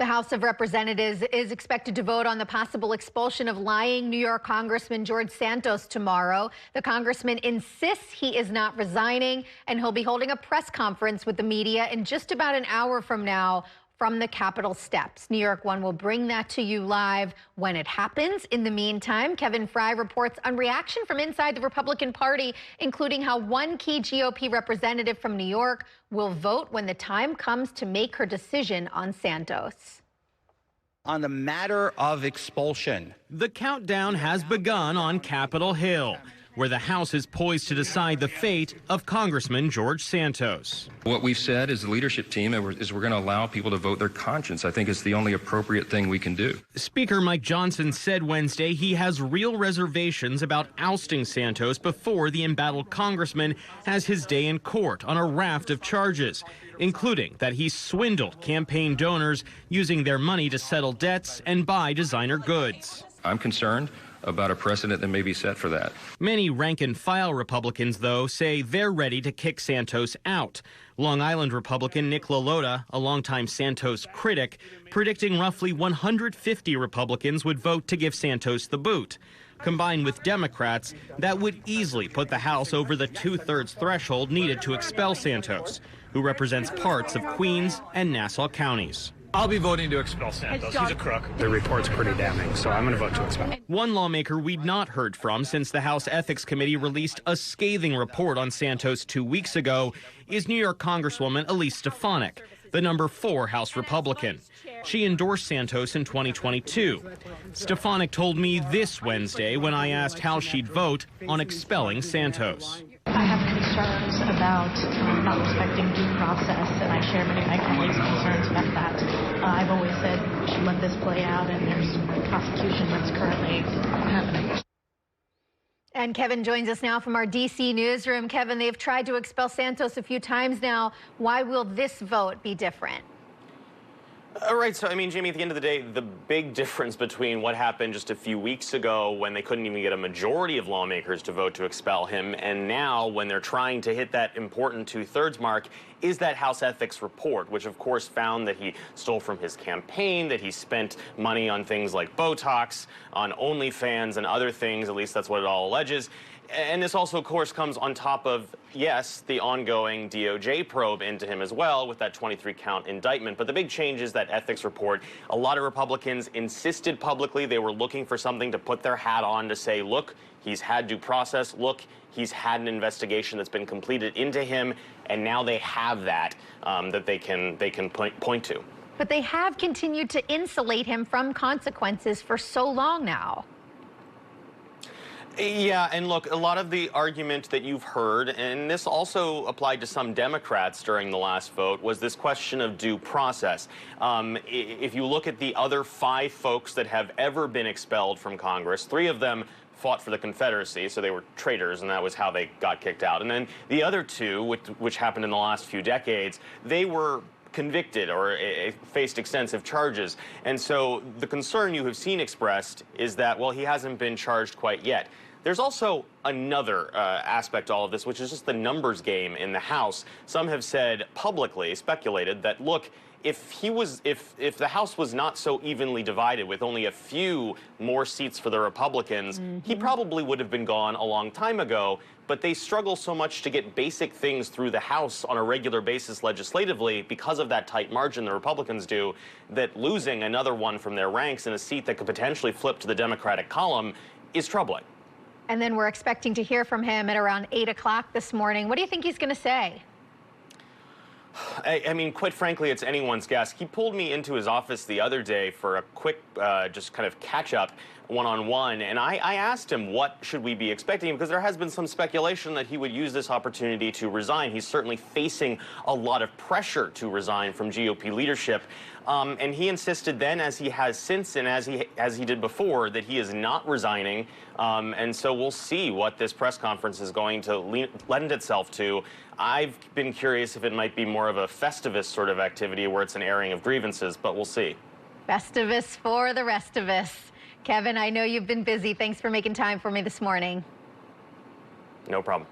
The House of Representatives is expected to vote on the possible expulsion of lying New York Congressman George Santos tomorrow. The congressman insists he is not resigning, and he'll be holding a press conference with the media in just about an hour from now from the Capitol steps. New York One will bring that to you live when it happens. In the meantime, Kevin Fry reports on reaction from inside the Republican Party, including how one key GOP representative from New York will vote when the time comes to make her decision on Santos. On the matter of expulsion, the countdown has begun on Capitol Hill, where the House is poised to decide the fate of Congressman George Santos. What we've said as the leadership team is we're going to allow people to vote their conscience. I think it's the only appropriate thing we can do. Speaker Mike Johnson said Wednesday he has real reservations about ousting Santos before the embattled congressman has his day in court on a raft of charges, including that he swindled campaign donors using their money to settle debts and buy designer goods. I'm concerned about a precedent that may be set for that. Many rank-and-file Republicans, though, say they're ready to kick Santos out. Long Island Republican Nick LaLota, a longtime Santos critic, predicting roughly 150 Republicans would vote to give Santos the boot. Combined with Democrats, that would easily put the House over the two-thirds threshold needed to expel Santos, who represents parts of Queens and Nassau counties. I'll be voting to expel Santos. He's a crook. The report's pretty damning, so I'm going to vote to expel. One lawmaker we'd not heard from since the House Ethics Committee released a scathing report on Santos 2 weeks ago is New York Congresswoman Elise Stefanik, the number 4 House Republican. She endorsed Santos in 2022. Stefanik told me this Wednesday when I asked how she'd vote on expelling Santos. I have concerns about not respecting due process, and I share many of my colleagues' concerns about that. I've always said we should let this play out, and there's prosecution that's currently happening. And Kevin joins us now from our D.C. newsroom. Kevin, they've tried to expel Santos a few times now. Why will this vote be different? Right, so I mean, Jamie, at the end of the day, the big difference between what happened just a few weeks ago when they couldn't even get a majority of lawmakers to vote to expel him, and now when they're trying to hit that important two-thirds mark, is that House Ethics report, which of course found that he stole from his campaign, that he spent money on things like Botox, on OnlyFans and other things, at least that's what it all alleges. And this also, of course, comes on top of, yes, the ongoing DOJ probe into him as well with that 23-count indictment. But the big change is that ethics report. A lot of Republicans insisted publicly they were looking for something to put their hat on to say, look, he's had due process. Look, he's had an investigation that's been completed into him. And now they have that that they can point to. But they have continued to insulate him from consequences for so long now. Yeah, and look, a lot of the argument that you've heard, and this also applied to some Democrats during the last vote, was this question of due process. If you look at the other 5 folks that have ever been expelled from Congress, 3 of them fought for the Confederacy, so they were traitors, and that was how they got kicked out. And then the other 2, which happened in the last few decades, they were convicted or faced extensive charges. And so the concern you have seen expressed is that, well, he hasn't been charged quite yet. There's also another aspect to all of this, which is just the numbers game in the House. Some have said publicly, speculated that, look, if the House was not so evenly divided with only a few more seats for the Republicans, he probably would have been gone a long time ago. But they struggle so much to get basic things through the House on a regular basis legislatively because of that tight margin the Republicans do, that losing another one from their ranks in a seat that could potentially flip to the Democratic column is troubling. And then we're expecting to hear from him at around 8 o'clock this morning. What do you think he's going to say? I mean, quite frankly, it's anyone's guess. He pulled me into his office the other day for a quick, just kind of catch-up, one-on-one, and I asked him what should we be expecting, because there has been some speculation that he would use this opportunity to resign. He's certainly facing a lot of pressure to resign from GOP leadership, and he insisted then, as he has since, and as he did before, that he is not resigning, and so we'll see what this press conference is going to lend itself to. I've been curious if it might be more of a Festivus sort of activity where it's an airing of grievances, but we'll see. Festivus for the rest of us. Kevin, I know you've been busy. Thanks for making time for me this morning. No problem.